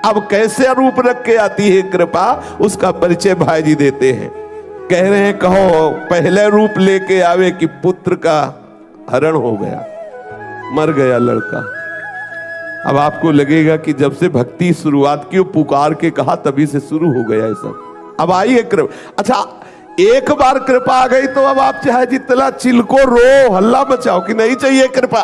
अब कैसे रूप रख के आती है कृपा, उसका परिचय भाई जी देते हैं। कह रहे हैं कहो पहले रूप लेके आवे कि पुत्र का हरण हो गया, मर गया लड़का। अब आपको लगेगा कि जब से भक्ति शुरुआत की, पुकार के कहा तभी से शुरू हो गया है सब। अब आइए कृपा। अच्छा, एक बार कृपा आ गई तो अब आप चाहे जितना चिल्को रो हल्ला मचाओ कि नहीं चाहिए कृपा,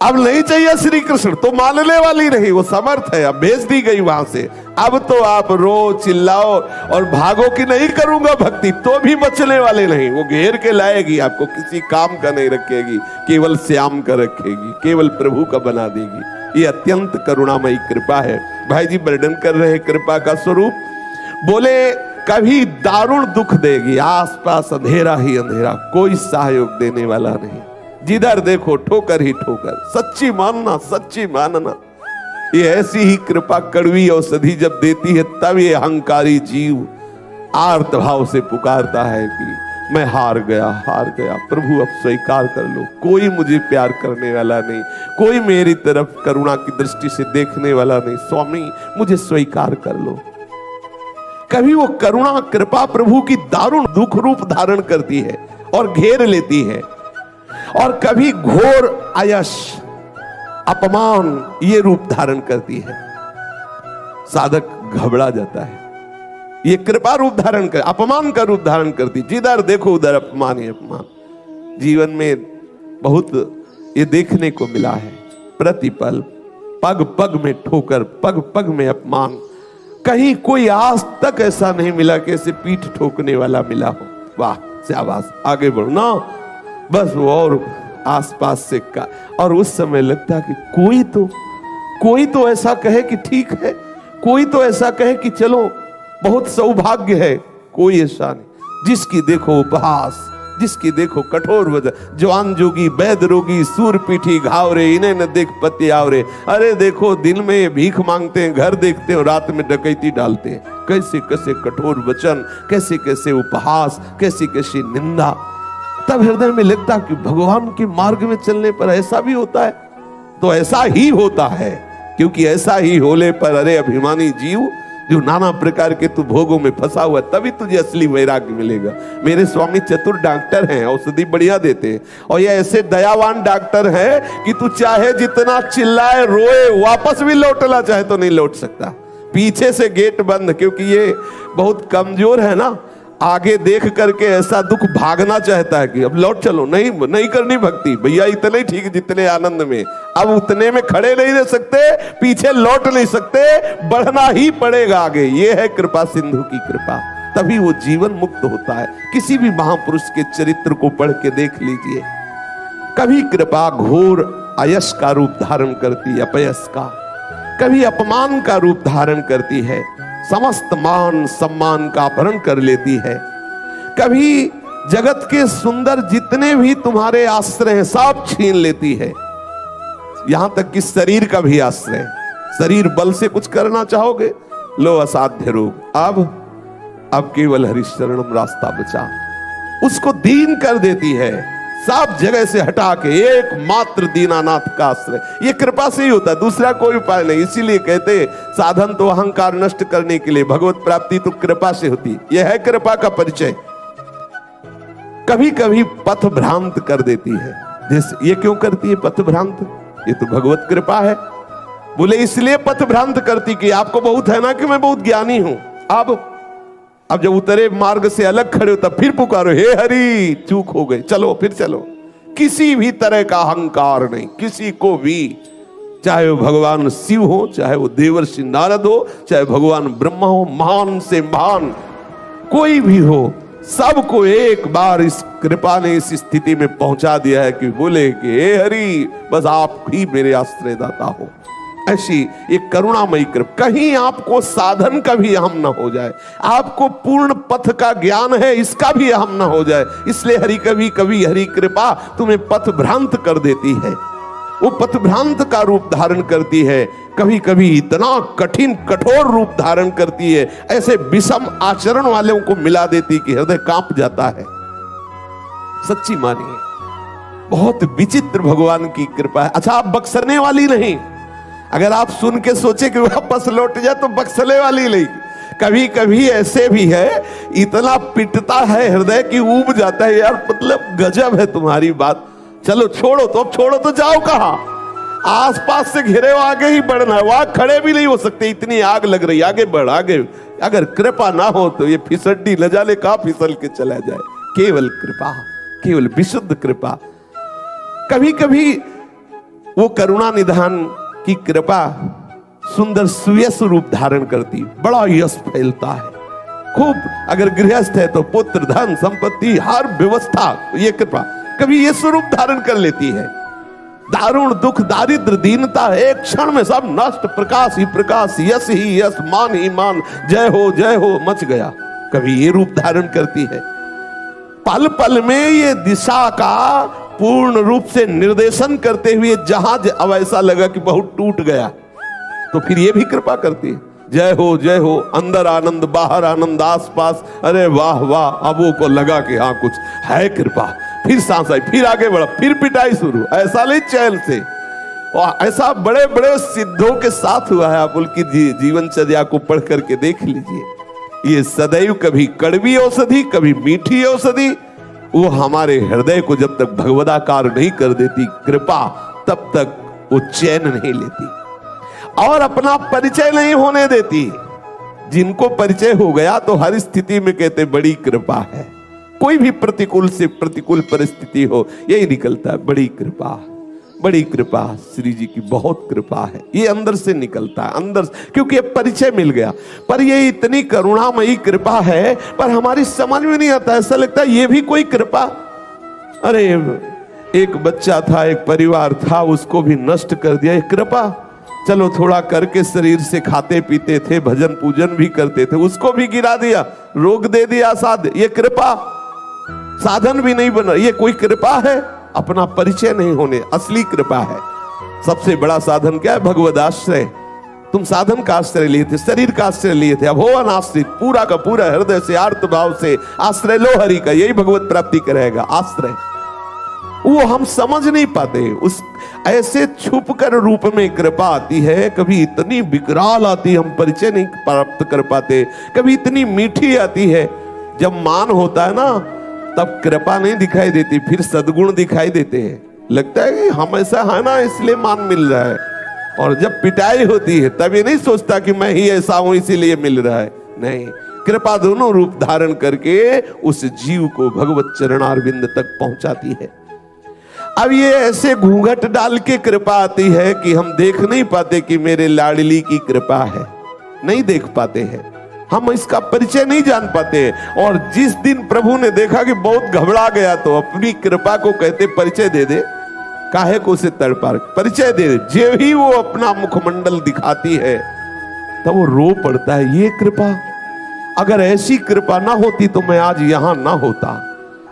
अब नहीं चाहिए श्री कृष्ण, तो मानने वाली नहीं, वो समर्थ है, अब भेज दी गई वहां से। अब तो आप रो चिल्लाओ और भागो कि नहीं करूंगा भक्ति, तो भी बचने वाले नहीं। वो घेर के लाएगी आपको, किसी काम का नहीं रखेगी, केवल श्याम का रखेगी, केवल प्रभु का बना देगी। ये अत्यंत करुणामयी कृपा है। भाई जी वर्णन कर रहे कृपा का स्वरूप, बोले कभी दारुण दुख देगी, आसपास अंधेरा ही अंधेरा, कोई सहयोग देने वाला नहीं, जिधर देखो ठोकर ही ठोकर, सच्ची मानना सच्ची मानना। ये ऐसी ही कृपा कड़वी औषधि जब देती है, तब ये अहंकारी जीव आर्त भाव से पुकारता है कि मैं हार गया प्रभु, अब स्वीकार कर लो, कोई मुझे प्यार करने वाला नहीं, कोई मेरी तरफ करुणा की दृष्टि से देखने वाला नहीं, स्वामी मुझे स्वीकार कर लो। कभी वो करुणा कृपा प्रभु की दारुण दुख रूप धारण करती है और घेर लेती है, और कभी घोर आयश अपमान ये रूप धारण करती है। साधक घबरा जाता है, ये कृपा रूप धारण कर, अपमान का रूप धारण करती, जिधर देखो उधर अपमान ही अपमान। जीवन में बहुत ये देखने को मिला है, प्रतिपल पग पग में ठोकर, पग पग में अपमान। कहीं कोई आज तक ऐसा नहीं मिला कि ऐसे पीठ ठोकने वाला मिला हो। वाह शाबाश, आगे बढ़ो ना, बस वो और आसपास से का। और उस समय लगता कि कोई तो ऐसा कहे कि ठीक है, कोई तो ऐसा कहे कि चलो बहुत सौभाग्य है। कोई ऐसा नहीं, जिसकी देखो उपहास, जिसकी देखो कठोर वजह, जवान जोगी वैद रोगी सूर पीठी घावरे, इन्हें न देख पति आवरे। अरे देखो दिन में ये भीख मांगते हैं, घर देखते हैं, रात में डकैती डालते हैं। कैसे कैसे कठोर वचन, कैसे कैसे उपहास, कैसी कैसी निंदा। तब हृदय में लगता कि भगवान के मार्ग में चलने पर ऐसा भी होता है, तो ऐसा ही होता है, क्योंकि ऐसा ही होने पर अरे अभिमानी जीव जो नाना प्रकार के तू भोगों में फंसा हुआ, तभी तुझे असली वैराग्य मिलेगा। मेरे स्वामी चतुर डॉक्टर हैं, औषधि बढ़िया देते हैं, और ये ऐसे दयावान डॉक्टर हैं कि तू चाहे जितना चिल्लाए रोए, वापस भी लौटना चाहे तो नहीं लौट सकता। पीछे से गेट बंद, क्योंकि ये बहुत कमजोर है ना, आगे देख करके ऐसा दुख भागना चाहता है कि अब लौट चलो, नहीं करनी भक्ति भैया, इतने ठीक जितने आनंद में, अब उतने में खड़े नहीं रह सकते, पीछे लौट नहीं सकते, बढ़ना ही पड़ेगा आगे। ये है कृपा सिंधु की कृपा, तभी वो जीवन मुक्त होता है। किसी भी महापुरुष के चरित्र को पढ़ के देख लीजिए, कभी कृपा घोर अयश का रूप धारण करती है, अपयश का, कभी अपमान का रूप धारण करती है, समस्त मान सम्मान का अपहरण कर लेती है। कभी जगत के सुंदर जितने भी तुम्हारे आश्रय हैं सब छीन लेती है, यहां तक कि शरीर का भी आश्रय। शरीर बल से कुछ करना चाहोगे, लो असाध्य रोग, अब केवल हरिशरणम रास्ता बचा, उसको दीन कर देती है। सब जगह से हटा के एकमात्र दीनानाथ का आश्रय, ये कृपा से ही होता है, दूसरा कोई उपाय नहीं। इसीलिए कहते साधन तो अहंकार नष्ट करने के लिए, भगवत प्राप्ति तो कृपा से होती, यह है कृपा का परिचय। कभी कभी पथ भ्रांत कर देती है, जैसे ये क्यों करती है पथ भ्रांत, ये तो भगवत कृपा है। बोले इसलिए पथ भ्रांत करती कि आपको बहुत है ना कि मैं बहुत ज्ञानी हूं। अब जब उतरे मार्ग से अलग खड़े हो तब फिर पुकारो, हे हरि चूक हो गई, चलो फिर चलो। किसी भी तरह का अहंकार नहीं, किसी को भी, चाहे वो भगवान शिव हो, चाहे वो देवर्षि नारद हो, चाहे भगवान ब्रह्मा हो, महान से महान कोई भी हो, सबको एक बार इस कृपा ने इस स्थिति में पहुंचा दिया है कि बोले कि हे हरि बस आप ही मेरे आश्रयदाता हो। ऐसी एक करुणामयी कृपा, कहीं आपको साधन का भी अहम न हो जाए, आपको पूर्ण पथ का ज्ञान है इसका भी अहम न हो जाए। इसलिए हरि कभी कभी हरि कृपा तुम्हें पथ भ्रांत कर देती है, वो पथ भ्रांत का रूप धारण करती है। कभी कभी इतना कठिन कठोर रूप धारण करती है, ऐसे विषम आचरण वालों को मिला देती कि हृदय कांप जाता है। सच्ची मानिए, बहुत विचित्र भगवान की कृपा है। अच्छा, आप बक्सरने वाली नहीं, अगर आप सुन के सोचे कि वापस लौट जाए तो बक्सले वाली नहीं। कभी कभी ऐसे भी है, इतना पिटता है हृदय कि ऊब जाता है, यार मतलब गजब है तुम्हारी बात, चलो छोड़ो तो, अब छोड़ो तो जाओ कहां? आसपास से घिरे हो, आगे ही बढ़ना है, वहां खड़े भी नहीं हो सकते, इतनी आग लग रही, आगे बढ़ आगे। अगर कृपा ना हो तो ये फिसड्डी न जाने कहां फिसल के चला जाए। केवल कृपा, केवल विशुद्ध कृपा। कभी कभी वो करुणा निधान की कृपा सुंदर सुयश रूप धारण करती, बड़ा यश फैलता है खूब। अगर गृहस्थ है तो पुत्र, धन, संपत्ति, हर व्यवस्था, ये कृपा कभी ये स्वरूप धारण कर लेती है। दारुण दुख, दारिद्र, दीनता, एक क्षण में सब नष्ट, प्रकाश ही प्रकाश, यश ही यश, मान ही मान, जय हो मच गया। कभी ये रूप धारण करती है। पल पल में ये दिशा का पूर्ण रूप से निर्देशन करते हुए जहाज अब ऐसा लगा कि बहुत टूट गया, तो फिर ये भी कृपा करती है। जय हो, अंदर आनंद बाहर आनंद, आस पास, अरे वाह वाह। अब वो को लगा कि हाँ कुछ है कृपा, फिर सांस आई, फिर आगे बढ़ा, फिर पिटाई शुरू। ऐसा नहीं चैन से, और ऐसा बड़े बड़े सिद्धों के साथ हुआ है। आप उनकी जीवनचर्या को पढ़ करके देख लीजिए। ये सदैव कभी कड़वी औषधि, कभी मीठी औषधि, वो हमारे हृदय को जब तक भगवदाकार नहीं कर देती कृपा, तब तक वो चैन नहीं लेती और अपना परिचय नहीं होने देती। जिनको परिचय हो गया तो हर स्थिति में कहते बड़ी कृपा है। कोई भी प्रतिकूल से प्रतिकूल परिस्थिति हो, यही निकलता है बड़ी कृपा, बड़ी कृपा, श्री जी की बहुत कृपा है। ये अंदर से निकलता है, अंदर से, क्योंकि ये परिचय मिल गया। पर ये इतनी करुणामयी कृपा है, पर हमारी समझ में नहीं आता, ऐसा लगता है ये भी कोई कृपा। अरे एक बच्चा था, एक परिवार था, उसको भी नष्ट कर दिया, ये कृपा। चलो थोड़ा करके शरीर से खाते पीते थे, भजन पूजन भी करते थे, उसको भी गिरा दिया, रोग दे दिया साध, ये कृपा। साधन भी नहीं बना, ये कोई कृपा है? अपना परिचय नहीं होने, असली कृपा है। सबसे बड़ा साधन क्या है? भगवद आश्रय। तुम साधन का आश्रय लिए थे, शरीर का आश्रय लिए थे, अब हो अनाश्रित, पूरा का पूरा हृदय से आर्त भाव से आश्रय लो हरि का, यही भगवत प्राप्ति कराएगा। आश्रय वो हम समझ नहीं पाते, उस ऐसे छुप कर रूप में कृपा आती है। कभी इतनी विकराल आती है, हम परिचय नहीं प्राप्त कर पाते। कभी इतनी मीठी आती है, जब मान होता है ना तब कृपा नहीं दिखाई देती, फिर सद्गुण दिखाई देते हैं। लगता है कि हम ऐसा है ना इसलिए मान मिल रहा है। और जब पिटाई होती है तब ये नहीं सोचता कि मैं ही ऐसा हूं इसीलिए मिल रहा है, नहीं। कृपा दोनों रूप धारण करके उस जीव को भगवत चरणारविंद तक पहुंचाती है। अब ये ऐसे घूंघट डाल के कृपा आती है कि हम देख नहीं पाते कि मेरे लाडली की कृपा है, नहीं देख पाते हैं, हम इसका परिचय नहीं जान पाते। और जिस दिन प्रभु ने देखा कि बहुत घबरा गया तो अपनी कृपा को कहते परिचय दे दे, काहे को उसे तड़पा, परिचय दे दे। जो ही वो अपना मुखमंडल दिखाती है तब वो रो पड़ता है, ये कृपा। अगर ऐसी कृपा ना होती तो मैं आज यहां ना होता,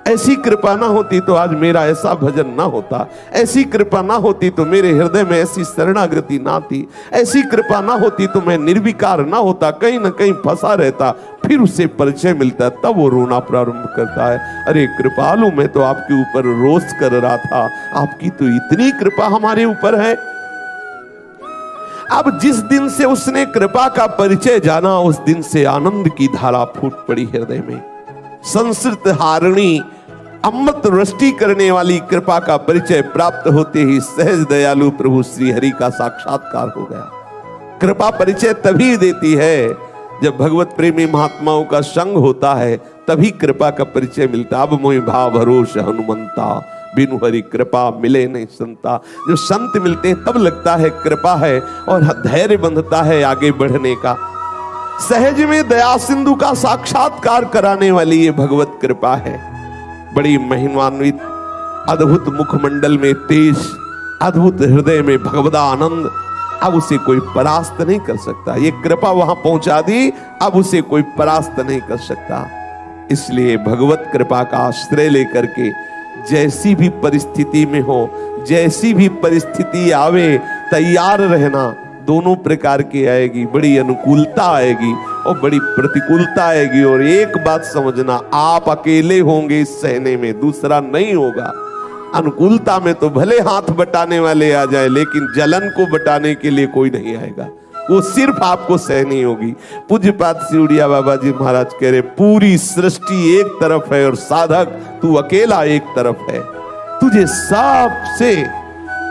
ऐसी कृपा ना होती तो आज मेरा ऐसा भजन ना होता, ऐसी कृपा ना होती तो मेरे हृदय में ऐसी शरणागति ना थी, ऐसी कृपा ना होती तो मैं निर्विकार ना होता, कहीं ना कहीं फंसा रहता। फिर उसे परिचय मिलता है, तब वो रोना प्रारंभ करता है, अरे कृपालु, मैं तो आपके ऊपर रोष कर रहा था, आपकी तो इतनी कृपा हमारे ऊपर है। अब जिस दिन से उसने कृपा का परिचय जाना, उस दिन से आनंद की धारा फूट पड़ी हृदय में। संस्कृत हारिणी अमृत वृष्टि करने वाली कृपा का परिचय प्राप्त होते ही सहज दयालु प्रभु श्री हरि का साक्षात्कार हो गया। कृपा परिचय तभी देती है जब भगवत प्रेमी महात्माओं का संग होता है, तभी कृपा का परिचय मिलता। अब मोहि भाव भरोस हनुमंता, बिनु हरि कृपा मिले नहीं संता। जो संत मिलते हैं तब लगता है कृपा है, और धैर्य बंधता है आगे बढ़ने का। सहज में दया सिंधु का साक्षात्कार कराने वाली ये भगवत कृपा है। बड़ी महिमान्वित, अद्भुत मुखमंडल में तेज, अद्भुत हृदय में भगवदा आनंद। अब उसे कोई परास्त नहीं कर सकता, ये कृपा वहां पहुंचा दी, अब उसे कोई परास्त नहीं कर सकता। इसलिए भगवत कृपा का आश्रय लेकर के जैसी भी परिस्थिति में हो, जैसी भी परिस्थिति आवे, तैयार रहना। दोनों प्रकार की आएगी, बड़ी अनुकूलता आएगी और बड़ी प्रतिकूलता आएगी। और एक बात समझना, आप अकेले होंगे इस सहने में, दूसरा नहीं होगा। अनुकूलता में तो भले हाथ बटाने वाले आ जाए, लेकिन जलन को बटाने के लिए कोई नहीं आएगा, वो सिर्फ आपको सहनी होगी। पूज्यपाद सिउड़िया बाबा जी महाराज कह रहे, पूरी सृष्टि एक तरफ है और साधक तू अकेला एक तरफ है। तुझे सबसे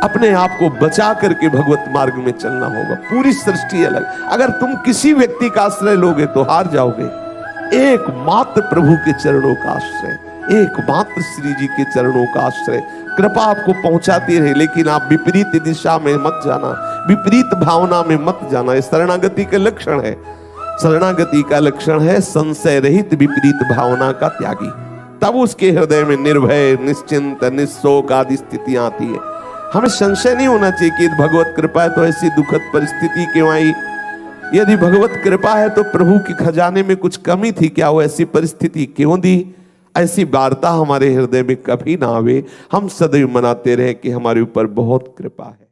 अपने आप को बचा करके भगवत मार्ग में चलना होगा। पूरी सृष्टि अलग, अगर तुम किसी व्यक्ति का आश्रय लोगे तो हार जाओगे। एकमात्र प्रभु के चरणों का आश्रय, एकमात्र श्री जी के चरणों का आश्रय। कृपा आपको पहुंचाती रहे, लेकिन आप विपरीत दिशा में मत जाना, विपरीत भावना में मत जाना। ये शरणागति का लक्षण है। शरणागति का लक्षण है संशय रहित विपरीत भावना का त्यागी। तब उसके हृदय में निर्भय, निश्चिंत, निस्शोक आदि स्थितियां आती है। हमें संशय नहीं होना चाहिए कि भगवत कृपा है तो ऐसी दुखद परिस्थिति क्यों आई। यदि भगवत कृपा है तो प्रभु के खजाने में कुछ कमी थी क्या, वो ऐसी परिस्थिति क्यों दी। ऐसी वार्ता हमारे हृदय में कभी ना आवे। हम सदैव मनाते रहे कि हमारे ऊपर बहुत कृपा है।